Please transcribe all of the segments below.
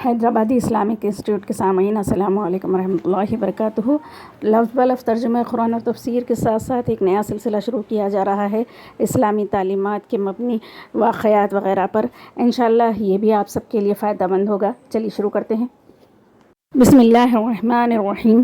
Hyderabadi Islamic institute کے سامعین السلام علیکم ورحمۃ اللہ وبرکاتہ۔ لفظ بلفظ ترجمہ قرآن اور تفسیر کے ساتھ ساتھ ایک نیا سلسلہ شروع کیا جا رہا ہے اسلامی تعلیمات کے مبنی واقعات وغیرہ پر۔ انشاءاللہ یہ بھی آپ سب کے لیے فائدہ مند ہوگا۔ چلیے شروع کرتے ہیں۔ بسم اللہ الرحمن الرحیم۔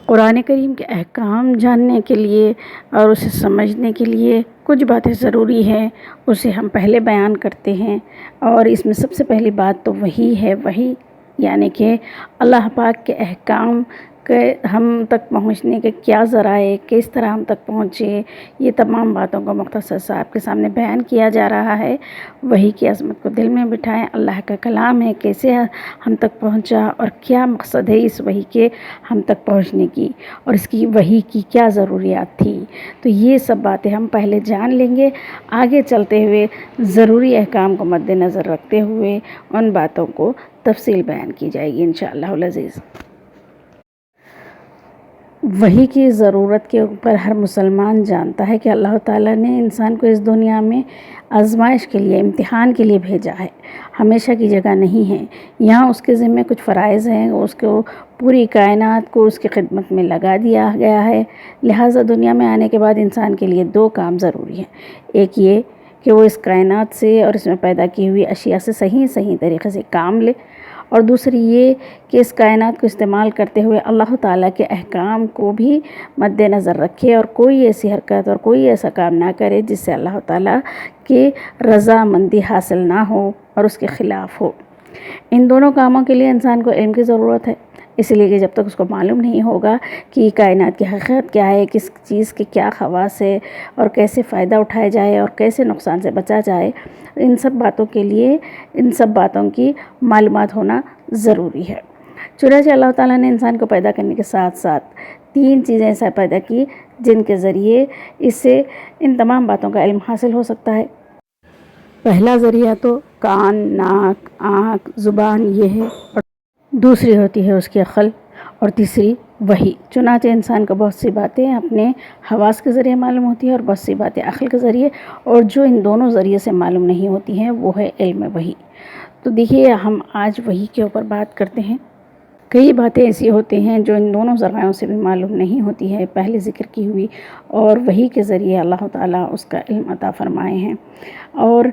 قرآن کریم کے احکام جاننے کے لیے اور اسے سمجھنے کے لیے کچھ باتیں ضروری ہیں، اسے ہم پہلے بیان کرتے ہیں۔ اور اس میں سب سے پہلی بات تو وحی ہے۔ وحی یعنی کہ اللہ پاک کے احکام کے ہم تک پہنچنے کے کیا ذرائع، کس طرح ہم تک پہنچے، یہ تمام باتوں کو مختصر سے آپ کے سامنے بیان کیا جا رہا ہے۔ وحی کی عظمت کو دل میں بٹھائیں، اللہ کا کلام ہے، کیسے ہم تک پہنچا اور کیا مقصد ہے اس وحی کے ہم تک پہنچنے کی، اور اس کی وحی کی کیا ضروریات تھی۔ تو یہ سب باتیں ہم پہلے جان لیں گے، آگے چلتے ہوئے ضروری احکام کو مد نظر رکھتے ہوئے ان باتوں کو تفصیل بیان کی جائے گی انشاءاللہ العزیز۔ وحی کی ضرورت کے اوپر ہر مسلمان جانتا ہے کہ اللہ تعالیٰ نے انسان کو اس دنیا میں آزمائش کے لیے، امتحان کے لیے بھیجا ہے، ہمیشہ کی جگہ نہیں ہے۔ یہاں اس کے ذمہ کچھ فرائض ہیں، اس کو پوری کائنات کو اس کی خدمت میں لگا دیا گیا ہے۔ لہٰذا دنیا میں آنے کے بعد انسان کے لیے دو کام ضروری ہیں۔ ایک یہ کہ وہ اس کائنات سے اور اس میں پیدا کی ہوئی اشیاء سے صحیح طریقے سے کام لے، اور دوسری یہ کہ اس کائنات کو استعمال کرتے ہوئے اللہ تعالیٰ کے احکام کو بھی مد نظر رکھے اور کوئی ایسی حرکت اور کوئی ایسا کام نہ کرے جس سے اللہ تعالیٰ کی رضامندی حاصل نہ ہو اور اس کے خلاف ہو۔ ان دونوں کاموں کے لیے انسان کو علم کی ضرورت ہے، اس لیے کہ جب تک اس کو معلوم نہیں ہوگا کہ کائنات کی حقیقت کیا ہے، کس چیز کے کیا خواص ہے اور کیسے فائدہ اٹھایا جائے اور کیسے نقصان سے بچا جائے، ان سب باتوں کے لیے ان سب باتوں کی معلومات ہونا ضروری ہے۔ چنانچہ اللہ تعالیٰ نے انسان کو پیدا کرنے کے ساتھ ساتھ تین چیزیں ایسا پیدا کی جن کے ذریعے اس سے ان تمام باتوں کا علم حاصل ہو سکتا ہے۔ پہلا ذریعہ تو کان، ناک، آنکھ، زبان یہ ہے، اور دوسری ہوتی ہے اس کی عقل، اور تیسری وحی۔ چنانچہ انسان کو بہت سی باتیں اپنے حواس کے ذریعے معلوم ہوتی ہیں اور بہت سی باتیں عقل کے ذریعے، اور جو ان دونوں ذریعے سے معلوم نہیں ہوتی ہیں وہ ہے علم وحی۔ تو دیکھیے ہم آج وحی کے اوپر بات کرتے ہیں۔ کئی باتیں ایسی ہوتی ہیں جو ان دونوں ذرائعوں سے بھی معلوم نہیں ہوتی ہے، پہلے ذکر کی ہوئی، اور وحی کے ذریعے اللہ تعالیٰ اس کا علم عطا فرمائے ہیں۔ اور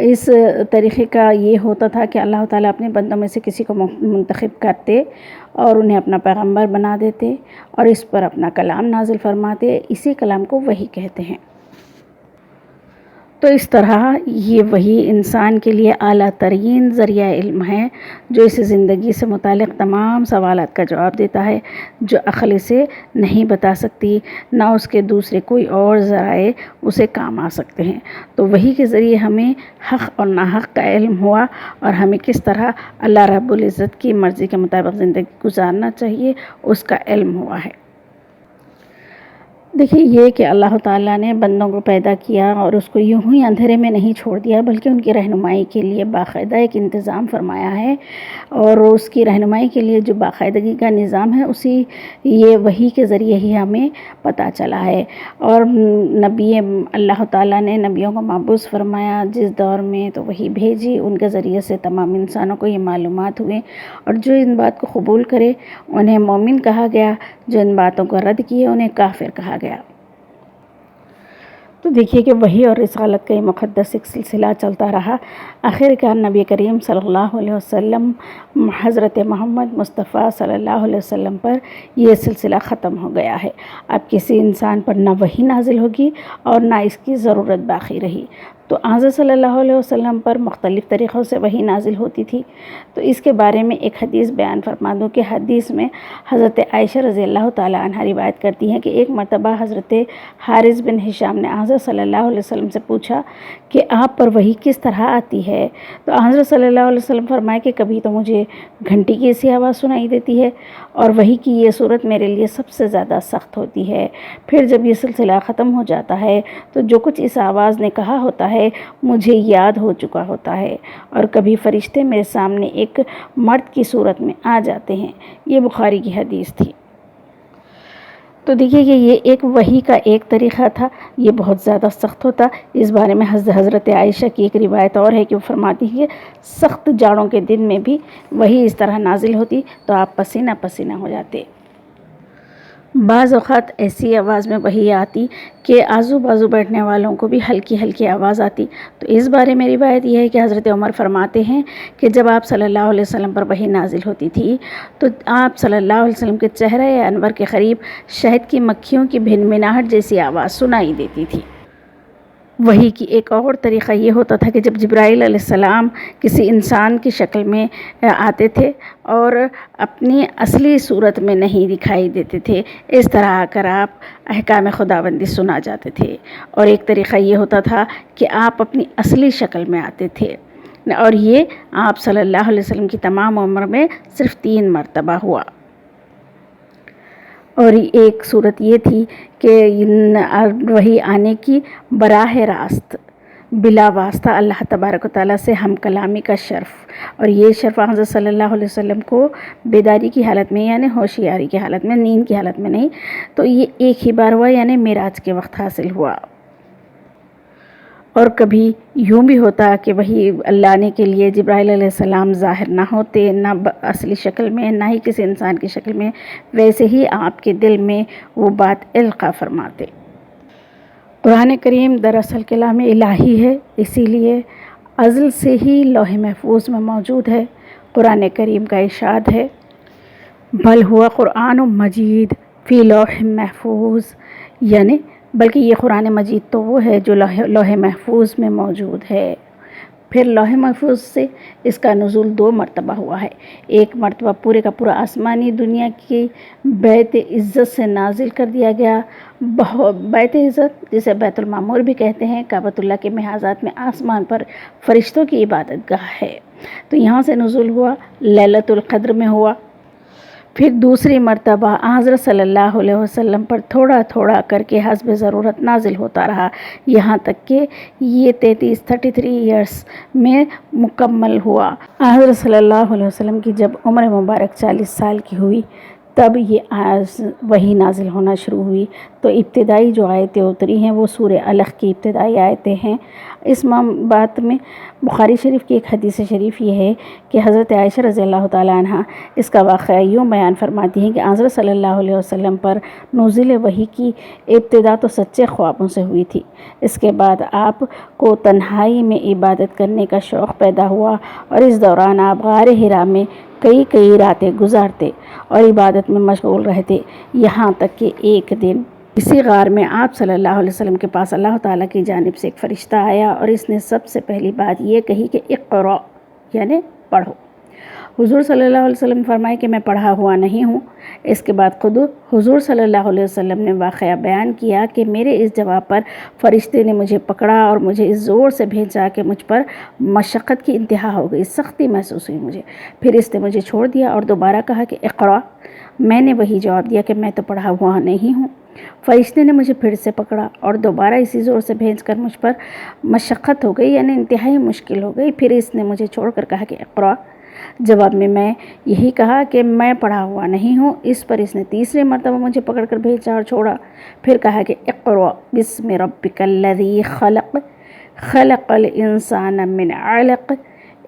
اس طریقے کا یہ ہوتا تھا کہ اللہ تعالیٰ اپنے بندوں میں سے کسی کو منتخب کرتے اور انہیں اپنا پیغمبر بنا دیتے اور اس پر اپنا کلام نازل فرماتے، اسی کلام کو وحی کہتے ہیں۔ تو اس طرح یہ وحی انسان کے لیے اعلیٰ ترین ذریعہ علم ہے جو اسے زندگی سے متعلق تمام سوالات کا جواب دیتا ہے، جو عقل اسے نہیں بتا سکتی، نہ اس کے دوسرے کوئی اور ذرائع اسے کام آ سکتے ہیں۔ تو وحی کے ذریعے ہمیں حق اور ناحق کا علم ہوا اور ہمیں کس طرح اللہ رب العزت کی مرضی کے مطابق زندگی گزارنا چاہیے اس کا علم ہوا ہے۔ دیکھیے یہ کہ اللہ تعالیٰ نے بندوں کو پیدا کیا اور اس کو یوں ہی اندھیرے میں نہیں چھوڑ دیا، بلکہ ان کی رہنمائی کے لیے باقاعدہ ایک انتظام فرمایا ہے، اور اس کی رہنمائی کے لیے جو باقاعدگی کا نظام ہے اسی یہ وحی کے ذریعے ہی ہمیں پتہ چلا ہے۔ اور نبی اللہ تعالیٰ نے نبیوں کو مبعوث فرمایا جس دور میں، تو وحی بھیجی، ان کے ذریعے سے تمام انسانوں کو یہ معلومات ہوئے، اور جو ان بات کو قبول کرے انہیں مومن کہا گیا، جو ان باتوں کو رد کیے انہیں کافر کہا گیا۔ تو دیکھیے کہ وحی اور رسالت کا یہ مقدس ایک سلسلہ چلتا رہا۔ آخرکار نبی کریم صلی اللہ علیہ وسلم، حضرت محمد مصطفیٰ صلی اللہ علیہ وسلم پر یہ سلسلہ ختم ہو گیا ہے۔ اب کسی انسان پر نہ وحی نازل ہوگی اور نہ اس کی ضرورت باقی رہی۔ تو حضرت صلی اللہ علیہ وسلم پر مختلف طریقوں سے وحی نازل ہوتی تھی۔ تو اس کے بارے میں ایک حدیث بیان فرما دوں کہ حدیث میں حضرت عائشہ رضی اللہ تعالیٰ عنہ روایت کرتی ہیں کہ ایک مرتبہ حضرت حارث بن ہشام نے حضرت صلی اللہ علیہ وسلم سے پوچھا کہ آپ پر وحی کس طرح آتی ہے؟ تو حضرت صلی اللہ علیہ وسلم فرمائے کہ کبھی تو مجھے گھنٹی کی ایسی آواز سنائی دیتی ہے، اور وحی کی یہ صورت میرے لیے سب سے زیادہ سخت ہوتی ہے۔ پھر جب یہ سلسلہ ختم ہو جاتا ہے تو جو کچھ اس آواز نے کہا ہوتا ہے مجھے یاد ہو چکا ہوتا ہے، اور کبھی فرشتے میرے سامنے ایک مرد کی صورت میں آ جاتے ہیں۔ یہ بخاری کی حدیث تھی۔ تو دیکھیے کہ یہ ایک وحی کا ایک طریقہ تھا، یہ بہت زیادہ سخت ہوتا۔ اس بارے میں حضرت عائشہ کی ایک روایت اور ہے کہ وہ فرماتی ہے کہ سخت جاڑوں کے دن میں بھی وحی اس طرح نازل ہوتی تو آپ پسینہ پسینہ ہو جاتے۔ بعض اوقات ایسی آواز میں وحی آتی کہ آزو بازو بیٹھنے والوں کو بھی ہلکی ہلکی آواز آتی۔ تو اس بارے میں روایت یہ ہے کہ حضرت عمر فرماتے ہیں کہ جب آپ صلی اللہ علیہ وسلم پر وحی نازل ہوتی تھی تو آپ صلی اللہ علیہ وسلم کے چہرہ انور کے قریب شہد کی مکھیوں کی بھنبھناہٹ جیسی آواز سنائی دیتی تھی۔ وحی کی ایک اور طریقہ یہ ہوتا تھا کہ جب جبرائیل علیہ السلام کسی انسان کی شکل میں آتے تھے اور اپنی اصلی صورت میں نہیں دکھائی دیتے تھے، اس طرح آ کر آپ احکام خداوندی سنا جاتے تھے۔ اور ایک طریقہ یہ ہوتا تھا کہ آپ اپنی اصلی شکل میں آتے تھے، اور یہ آپ صلی اللہ علیہ وسلم کی تمام عمر میں صرف 3 مرتبہ ہوا۔ اور ایک صورت یہ تھی کہ وحی آنے کی براہ راست بلا واسطہ اللہ تبارک و تعالیٰ سے ہم کلامی کا شرف، اور یہ شرف حضرت صلی اللہ علیہ وسلم کو بیداری کی حالت میں یعنی ہوشیاری کی حالت میں، نیند کی حالت میں نہیں، تو یہ ایک ہی بار ہوا یعنی معراج کے وقت حاصل ہوا۔ اور کبھی یوں بھی ہوتا کہ وہی اللہ آنے کے لیے جبرائیل علیہ السلام ظاہر نہ ہوتے، نہ اصلی شکل میں، نہ ہی کسی انسان کی شکل میں، ویسے ہی آپ کے دل میں وہ بات القا فرماتے۔ قرآن کریم دراصل کلام الہی ہے، اسی لیے ازل سے ہی لوح محفوظ میں موجود ہے۔ قرآن کریم کا ارشاد ہے بل ہوا قرآن مجید فی لوح محفوظ، یعنی بلکہ یہ قرآن مجید تو وہ ہے جو لوح محفوظ میں موجود ہے۔ پھر لوح محفوظ سے اس کا نزول 2 مرتبہ ہوا ہے۔ ایک مرتبہ پورے کا پورا آسمانی دنیا کی بیت عزت سے نازل کر دیا گیا۔ بیت عزت جسے بیت المعمور بھی کہتے ہیں، کعبۃ اللہ کے محاذات میں آسمان پر فرشتوں کی عبادت گاہ ہے، تو یہاں سے نزول ہوا، لیلۃ القدر میں ہوا۔ پھر دوسری مرتبہ حضرت صلی اللہ علیہ وسلم پر تھوڑا تھوڑا کر کے حسب ضرورت نازل ہوتا رہا، یہاں تک کہ یہ 33 ایئرس میں مکمل ہوا۔ حضرت صلی اللہ علیہ وسلم کی جب عمر مبارک 40 سال کی ہوئی تب یہ وحی نازل ہونا شروع ہوئی۔ تو ابتدائی جو آیتیں اتری ہیں وہ سورہ الق کی ابتدائی آیتیں ہیں۔ اس بات میں بخاری شریف کی ایک حدیث شریف یہ ہے کہ حضرت عائشہ رضی اللہ تعالیٰ عنہ اس کا واقعہ یوں بیان فرماتی ہیں کہ حضرت صلی اللہ علیہ وسلم پر نزول وحی کی ابتدا تو سچے خوابوں سے ہوئی تھی، اس کے بعد آپ کو تنہائی میں عبادت کرنے کا شوق پیدا ہوا، اور اس دوران آپ غار حرا میں کئی راتیں گزارتے اور عبادت میں مشغول رہتے، یہاں تک کہ ایک دن اسی غار میں آپ صلی اللہ علیہ وسلم کے پاس اللہ تعالیٰ کی جانب سے ایک فرشتہ آیا، اور اس نے سب سے پہلی بات یہ کہی کہ اقرأ، یعنی پڑھو۔ حضور صلی اللہ علیہ وسلم فرمائے کہ میں پڑھا ہوا نہیں ہوں۔ اس کے بعد خود حضور صلی اللہ علیہ وسلم نے واقعہ بیان کیا کہ میرے اس جواب پر فرشتے نے مجھے پکڑا اور مجھے اس زور سے بھیجا کہ مجھ پر مشقت کی انتہا ہو گئی، سختی محسوس ہوئی مجھے۔ پھر اس نے مجھے چھوڑ دیا اور دوبارہ کہا کہ اقرأ۔ میں نے وہی جواب دیا کہ میں تو پڑھا ہوا نہیں ہوں۔ فرشتے نے مجھے پھر سے پکڑا اور دوبارہ اسی زور سے بھیج کر مجھ پر مشقت ہو گئی، یعنی انتہائی مشکل ہو گئی۔ پھر اس نے مجھے چھوڑ کر کہا کہ اقرأ۔ جواب میں یہی کہا کہ میں پڑھا ہوا نہیں ہوں۔ اس پر اس نے تیسری مرتبہ مجھے پکڑ کر بھیجا اور چھوڑا، پھر کہا کہ اقرأ بسم ربک الذی خلق خلق الانسان من علق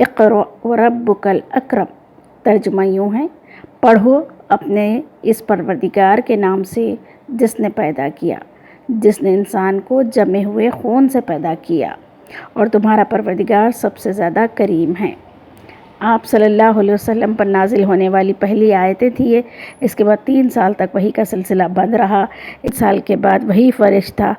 اقرأ وربک الاکرم۔ ترجمہ یوں ہے، پڑھو اپنے اس پروردگار کے نام سے جس نے پیدا کیا، جس نے انسان کو جمے ہوئے خون سے پیدا کیا، اور تمہارا پروردگار سب سے زیادہ کریم ہے۔ آپ صلی اللہ علیہ وسلم پر نازل ہونے والی پہلی آیتیں تھی یہ۔ اس کے بعد 3 سال تک وحی کا سلسلہ بند رہا۔ 1 سال کے بعد وہی فرشتہ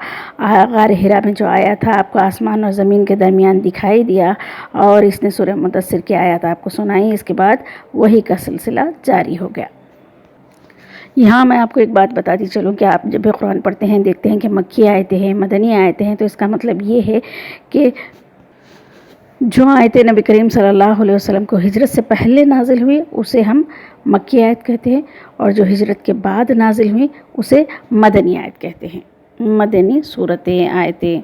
غار حرا میں جو آیا تھا آپ کو آسمان اور زمین کے درمیان دکھائی دیا، اور اس نے سورہ مدثر کی آیات آپ کو سنائی۔ اس کے بعد وحی کا سلسلہ جاری ہو گیا۔ یہاں میں آپ کو ایک بات بتاتی چلوں کہ آپ جب بھی قرآن پڑھتے ہیں دیکھتے ہیں کہ مکی آیتیں ہیں، مدنی آیتیں ہیں، تو اس کا مطلب یہ ہے کہ جو آیتیں نبی کریم صلی اللہ علیہ وسلم کو ہجرت سے پہلے نازل ہوئی اسے ہم مکی آیت کہتے ہیں، اور جو ہجرت کے بعد نازل ہوئی اسے مدنی آیت کہتے ہیں، مدنی صورتیں، آیتیں۔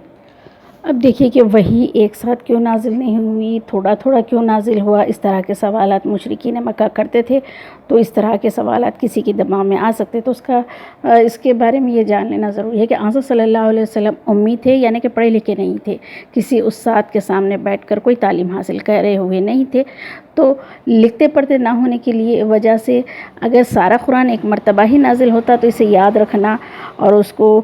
اب دیکھیے کہ وہی ایک ساتھ کیوں نازل نہیں ہوئی، تھوڑا تھوڑا کیوں نازل ہوا، اس طرح کے سوالات مشرکین مکہ کرتے تھے، تو اس طرح کے سوالات کسی کے دماغ میں آ سکتے، تو اس کے بارے میں یہ جان لینا ضروری ہے کہ آن صلی اللہ علیہ وسلم امی تھے، یعنی کہ پڑھے لکھے نہیں تھے، کسی استاد کے سامنے بیٹھ کر کوئی تعلیم حاصل کرے ہوئے نہیں تھے، تو لکھتے پڑھتے نہ ہونے کے لیے وجہ سے اگر سارا قرآن ایک مرتبہ ہی نازل ہوتا تو اسے یاد رکھنا اور اس کو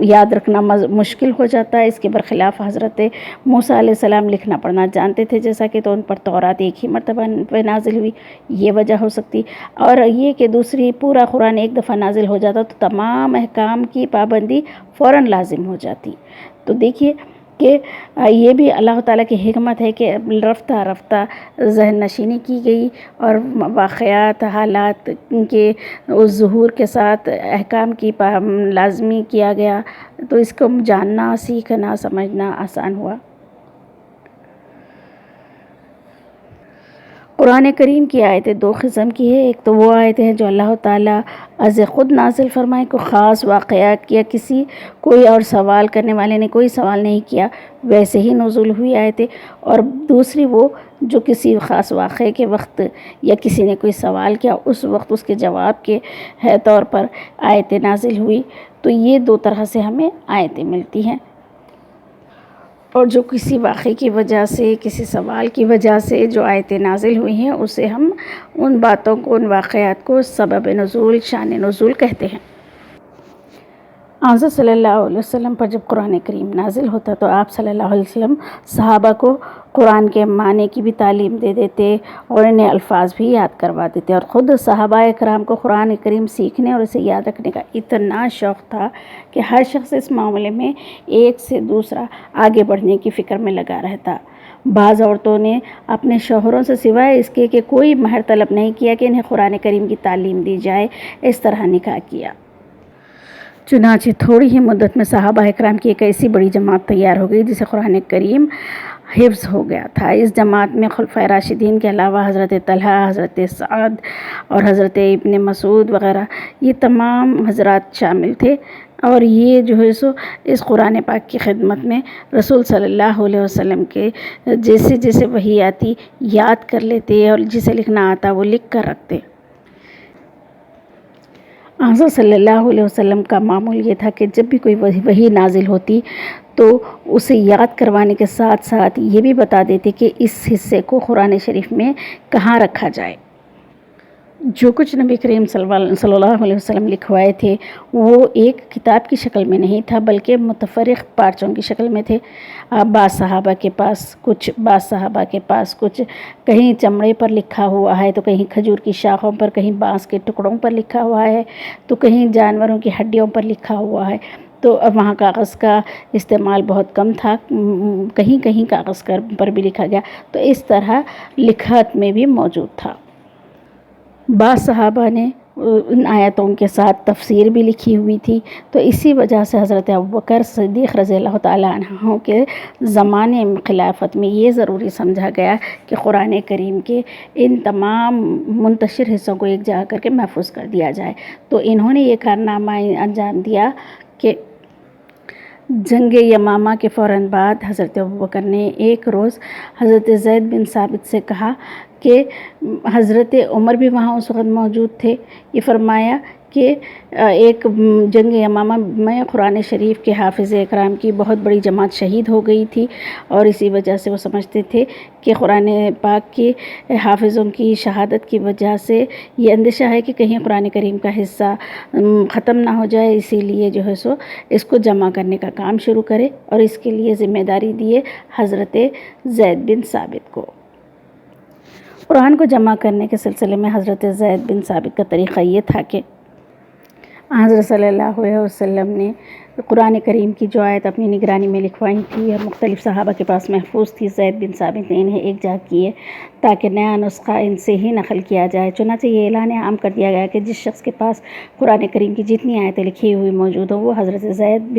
یاد رکھنا مشکل ہو جاتا ہے۔ اس کے برخلاف حضرت موسیٰ علیہ السلام لکھنا پڑھنا جانتے تھے، جیسا کہ تو ان پر تورات ایک ہی مرتبہ پہ نازل ہوئی، یہ وجہ ہو سکتی، اور یہ کہ دوسری پورا قرآن ایک دفعہ نازل ہو جاتا تو تمام احکام کی پابندی فوراً لازم ہو جاتی۔ تو دیکھیے کہ یہ بھی اللہ تعالیٰ کی حکمت ہے کہ رفتہ رفتہ ذہن نشینی کی گئی اور واقعات حالات کے ظہور کے ساتھ احکام کی لازمی کیا گیا، تو اس کو جاننا، سیکھنا، سمجھنا آسان ہوا۔ قرآن کریم کی آیتیں دو قسم کی ہے، ایک تو وہ آیتیں ہیں جو اللہ تعالیٰ از خود نازل فرمائے، کو خاص واقعات کیا، کسی کوئی اور سوال کرنے والے نے کوئی سوال نہیں کیا ویسے ہی نزول ہوئی آیتیں، اور دوسری وہ جو کسی خاص واقعے کے وقت یا کسی نے کوئی سوال کیا اس وقت اس کے جواب کے طور پر آیتیں نازل ہوئی، تو یہ دو طرح سے ہمیں آیتیں ملتی ہیں۔ اور جو کسی واقعے کی وجہ سے، کسی سوال کی وجہ سے جو آیتیں نازل ہوئی ہیں، اسے ہم ان باتوں کو، ان واقعات کو سبب نزول، شان نزول کہتے ہیں۔ آن صلی اللہ علیہ وسلم پر جب قرآن کریم نازل ہوتا تو آپ صلی اللہ علیہ وسلم صحابہ کو قرآن کے معنی کی بھی تعلیم دے دیتے اور انہیں الفاظ بھی یاد کروا دیتے، اور خود صحابہ اکرام کو قرآن کریم سیکھنے اور اسے یاد رکھنے کا اتنا شوق تھا کہ ہر شخص اس معاملے میں ایک سے دوسرا آگے بڑھنے کی فکر میں لگا رہتا۔ بعض عورتوں نے اپنے شوہروں سے سوائے اس کے کہ کوئی مہر طلب نہیں کیا کہ انہیں قرآن کریم کی تعلیم دی جائے، اس طرح نکاح کیا۔ چنانچہ تھوڑی ہی مدت میں صحابہ اکرام کی ایک ایسی بڑی جماعت تیار ہو گئی جسے قرآن کریم حفظ ہو گیا تھا۔ اس جماعت میں خلفائے راشدین کے علاوہ حضرت طلحہ، حضرت سعد اور حضرت ابن مسعود وغیرہ یہ تمام حضرات شامل تھے، اور یہ جو ہے سو اس قرآن پاک کی خدمت میں رسول صلی اللہ علیہ وسلم کے جیسے جیسے وحی آتی یاد کر لیتے اور جسے لکھنا آتا وہ لکھ کر رکھتے۔ حضرت صلی اللہ علیہ وسلم کا معمول یہ تھا کہ جب بھی کوئی وحی نازل ہوتی تو اسے یاد کروانے کے ساتھ ساتھ یہ بھی بتا دیتے کہ اس حصے کو قرآن شریف میں کہاں رکھا جائے۔ جو کچھ نبی کریم صلی اللہ علیہ وسلم لکھوائے تھے وہ ایک کتاب کی شکل میں نہیں تھا بلکہ متفرق پارچوں کی شکل میں تھے۔ بعض صحابہ کے پاس کچھ، بعض صحابہ کے پاس کچھ، کہیں چمڑے پر لکھا ہوا ہے تو کہیں کھجور کی شاخوں پر، کہیں بانس کے ٹکڑوں پر لکھا ہوا ہے تو کہیں جانوروں کی ہڈیوں پر لکھا ہوا ہے، تو وہاں کاغذ کا استعمال بہت کم تھا، کہیں کہیں کاغذ پر بھی لکھا گیا، تو اس طرح لکھت میں بھی موجود تھا۔ بعض صحابہ نے ان آیتوں کے ساتھ تفسیر بھی لکھی ہوئی تھی، تو اسی وجہ سے حضرت ابوبکر صدیق رضی اللہ تعالیٰ عنہ کے زمانے خلافت میں یہ ضروری سمجھا گیا کہ قرآن کریم کے ان تمام منتشر حصوں کو ایک جگہ کر کے محفوظ کر دیا جائے، تو انہوں نے یہ کارنامہ انجام دیا کہ جنگ یمامہ کے فوراً بعد حضرت ابوبکر نے ایک روز حضرت زید بن ثابت سے کہا کہ حضرت عمر بھی وہاں اس وقت موجود تھے، یہ فرمایا کہ ایک جنگ یمامہ میں قرآن شریف کے حافظ اکرام کی بہت بڑی جماعت شہید ہو گئی تھی، اور اسی وجہ سے وہ سمجھتے تھے کہ قرآن پاک کے حافظوں کی شہادت کی وجہ سے یہ اندیشہ ہے کہ کہیں قرآن کریم کا حصہ ختم نہ ہو جائے، اسی لیے جو ہے سو اس کو جمع کرنے کا کام شروع کرے، اور اس کے لیے ذمہ داری دیے حضرت زید بن ثابت کو۔ قرآن کو جمع کرنے کے سلسلے میں حضرت زید بن ثابت کا طریقہ یہ تھا کہ حضرت صلی اللہ علیہ وسلم نے قرآن کریم کی جو آیت اپنی نگرانی میں لکھوائی تھی اور مختلف صحابہ کے پاس محفوظ تھی، زید بن ثابت نے انہیں ایک جگہ کیے تاکہ نیا نسخہ ان سے ہی نقل کیا جائے۔ چنانچہ یہ اعلان عام کر دیا گیا کہ جس شخص کے پاس قرآن کریم کی جتنی آیتیں لکھی ہوئی موجود ہوں وہ حضرت زید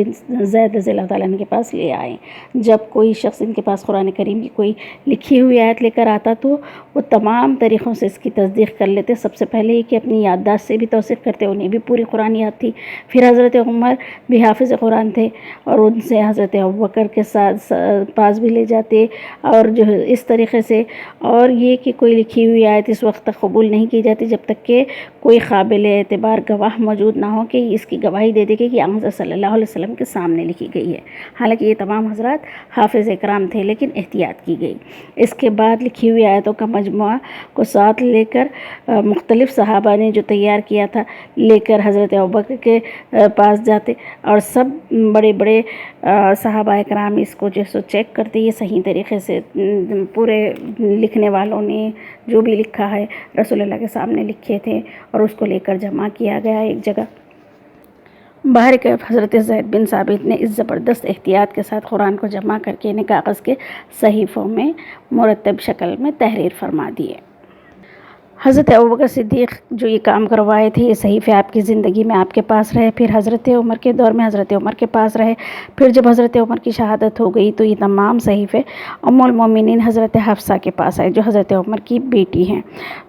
رضی اللہ تعالیٰ عنہ کے پاس لے آئیں۔ جب کوئی شخص ان کے پاس قرآن کریم کی کوئی لکھی ہوئی آیت لے کر آتا تو وہ تمام طریقوں سے اس کی تصدیق کر لیتے۔ سب سے پہلے یہ کہ اپنی یادداشت سے بھی توثیق کرتے، انہیں بھی پوری قرآن یاد تھی۔ پھر حضرت عمر بھی حافظ قرآن تھے اور ان سے حضرت ابوبکر کے پاس بھی لے جاتے، اور جو اس طریقے سے، اور یہ کہ کوئی لکھی ہوئی آیت اس وقت تک قبول نہیں کی جاتی جب تک کہ کوئی قابل اعتبار گواہ موجود نہ ہو کہ اس کی گواہی دے دے کہ یہ حضرت صلی اللہ علیہ وسلم کے سامنے لکھی گئی ہے۔ حالانکہ یہ تمام حضرات حافظ اکرام تھے لیکن احتیاط کی گئی۔ اس کے بعد لکھی ہوئی آیتوں کا مجموعہ کو ساتھ لے کر مختلف صحابہ نے جو تیار کیا تھا لے کر حضرت ابوبکر کے پاس جاتے، اور سب بڑے بڑے صحابہ اکرام اس کو جو سو چیک کرتے، یہ صحیح طریقے سے پورے لکھنے والوں نے جو بھی لکھا ہے رسول اللہ کے سامنے لکھے تھے، اور اس کو لے کر جمع کیا گیا ایک جگہ۔ بہرکیف حضرت زید بن ثابت نے اس زبردست احتیاط کے ساتھ قرآن کو جمع کر کے انہیں کاغذ کے صحیفوں میں مرتب شکل میں تحریر فرما دیے۔ حضرت ابوبکر صدیق جو یہ کام کروائے تھے، یہ صحیفے آپ کی زندگی میں آپ کے پاس رہے، پھر حضرت عمر کے دور میں حضرت عمر کے پاس رہے، پھر جب حضرت عمر کی شہادت ہو گئی تو یہ تمام صحیفے ام المومنین حضرت حفصہ کے پاس آئے جو حضرت عمر کی بیٹی ہیں،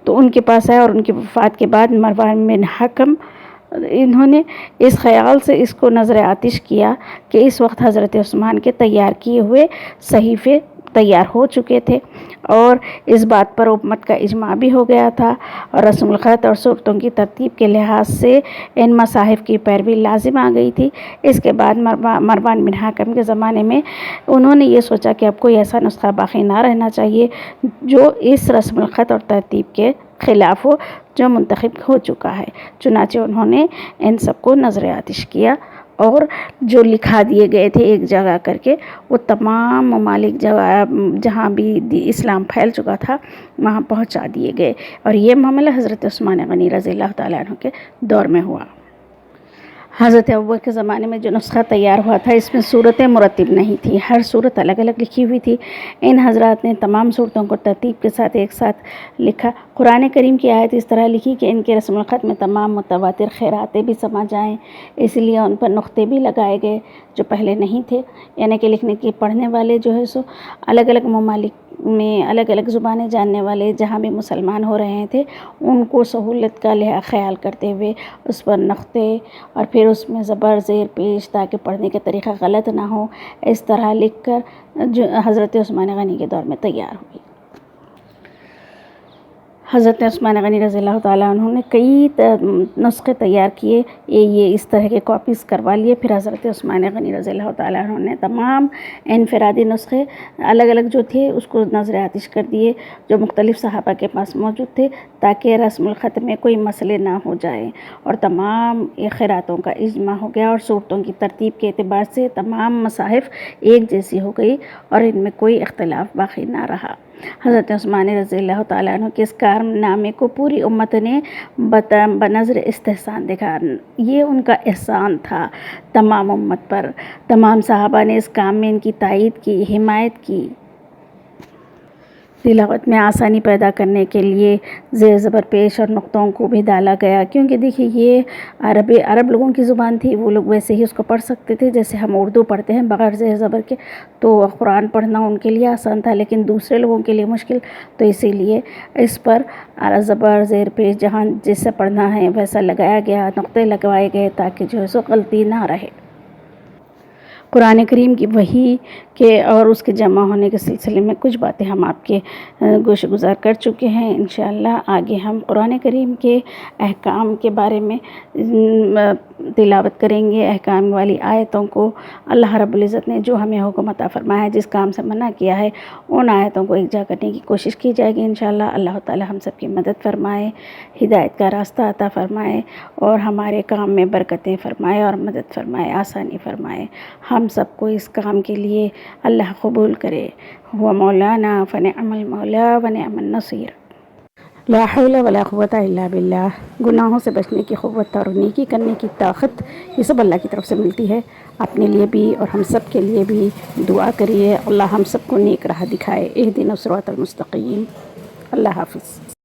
تو ان کے پاس آئے، اور ان کی وفات کے بعد مروان بن حکم انہوں نے اس خیال سے اس کو نظر آتش کیا کہ اس وقت حضرت عثمان کے تیار کیے ہوئے صحیفے تیار ہو چکے تھے، اور اس بات پر امت کا اجماع بھی ہو گیا تھا، اور رسم الخط اور صورتوں کی ترتیب کے لحاظ سے ان مصاحف کی پیروی لازم آ گئی تھی۔ اس کے بعد مروان بن حکم کے زمانے میں انہوں نے یہ سوچا کہ اب کوئی ایسا نسخہ باقی نہ رہنا چاہیے جو اس رسم الخط اور ترتیب کے خلاف ہو جو منتخب ہو چکا ہے۔ چنانچہ انہوں نے ان سب کو نظر آتش کیا، اور جو لکھا دیے گئے تھے ایک جگہ کر کے وہ تمام ممالک جہاں بھی اسلام پھیل چکا تھا وہاں پہنچا دیے گئے، اور یہ معاملہ حضرت عثمان غنی رضی اللہ تعالیٰ عنہ کے دور میں ہوا۔ حضرت ابوبکر کے زمانے میں جو نسخہ تیار ہوا تھا اس میں صورتیں مرتب نہیں تھی، ہر صورت الگ الگ لکھی ہوئی تھی۔ ان حضرات نے تمام صورتوں کو ترتیب کے ساتھ ایک ساتھ لکھا۔ قرآن کریم کی آیت اس طرح لکھی کہ ان کے رسم الخط میں تمام متواتر خیراتیں بھی سما جائیں، اس لیے ان پر نقطے بھی لگائے گئے جو پہلے نہیں تھے، یعنی کہ لکھنے کے پڑھنے والے جو ہے سو الگ الگ ممالک میں الگ الگ زبانیں جاننے والے جہاں بھی مسلمان ہو رہے تھے ان کو سہولت کا خیال کرتے ہوئے اس پر نقطے اور پھر اس میں زبر زیر پیش تاکہ پڑھنے کا طریقہ غلط نہ ہو، اس طرح لکھ کر جو حضرت عثمان غنی کے دور میں تیار ہوئی۔ حضرت عثمان غنی رضی اللہ تعالیٰ عنہ نے کئی نسخے تیار کیے، یہ اس طرح کے کاپیز کروا لیے، پھر حضرت عثمان غنی رضی اللہ تعالیٰ عنہ نے تمام انفرادی نسخے الگ الگ جو تھے اس کو نظر آتش کر دیے جو مختلف صحابہ کے پاس موجود تھے تاکہ رسم الخط میں کوئی مسئلے نہ ہو جائیں، اور تمام خیراتوں کا اجماع ہو گیا، اور صورتوں کی ترتیب کے اعتبار سے تمام مصاحف ایک جیسی ہو گئی اور ان میں کوئی اختلاف باقی نہ رہا۔ حضرت عثمان رضی اللہ تعالیٰ عنہ کے اس کارنامے کو پوری امت نے بنظر استحسان دیکھا، یہ ان کا احسان تھا تمام امت پر۔ تمام صحابہ نے اس کام میں ان کی تائید کی، حمایت کی۔ تلاوت میں آسانی پیدا کرنے کے لیے زیر زبر پیش اور نقطوں کو بھی ڈالا گیا، کیونکہ دیکھیے یہ عرب لوگوں کی زبان تھی، وہ لوگ ویسے ہی اس کو پڑھ سکتے تھے جیسے ہم اردو پڑھتے ہیں بغیر زیر زبر کے، تو قرآن پڑھنا ان کے لیے آسان تھا لیکن دوسرے لوگوں کے لیے مشکل، تو اسی لیے اس پر زبر زیر پیش جہاں جیسے پڑھنا ہے ویسا لگایا گیا، نقطے لگوائے گئے تاکہ جو ہے سو غلطی نہ رہے۔ قرآن کریم کی وحی کے اور اس کے جمع ہونے کے سلسلے میں کچھ باتیں ہم آپ کے گوش گزار کر چکے ہیں، انشاءاللہ آگے ہم قرآن کریم کے احکام کے بارے میں تلاوت کریں گے، احکام والی آیتوں کو اللہ رب العزت نے جو ہمیں حکم عطا فرمایا ہے، جس کام سے منع کیا ہے ان آیتوں کو اجرا کرنے کی کوشش کی جائے گی انشاءاللہ۔ اللہ تعالی ہم سب کی مدد فرمائے، ہدایت کا راستہ عطا فرمائے اور ہمارے کام میں برکتیں فرمائے اور مدد فرمائے، آسانی فرمائے، ہم سب کو اس کام کے لیے اللہ قبول کرے۔ ہوا مولانا فنعم المولا ونعم النصیر۔ لا حول ولا قوت الا باللہ۔ گناہوں سے بچنے کی قوت اور نیکی کرنے کی طاقت یہ سب اللہ کی طرف سے ملتی ہے۔ اپنے لیے بھی اور ہم سب کے لیے بھی دعا کریے، اللہ ہم سب کو نیک راہ دکھائے، اہدنا الصراط المستقیم۔ اللہ حافظ.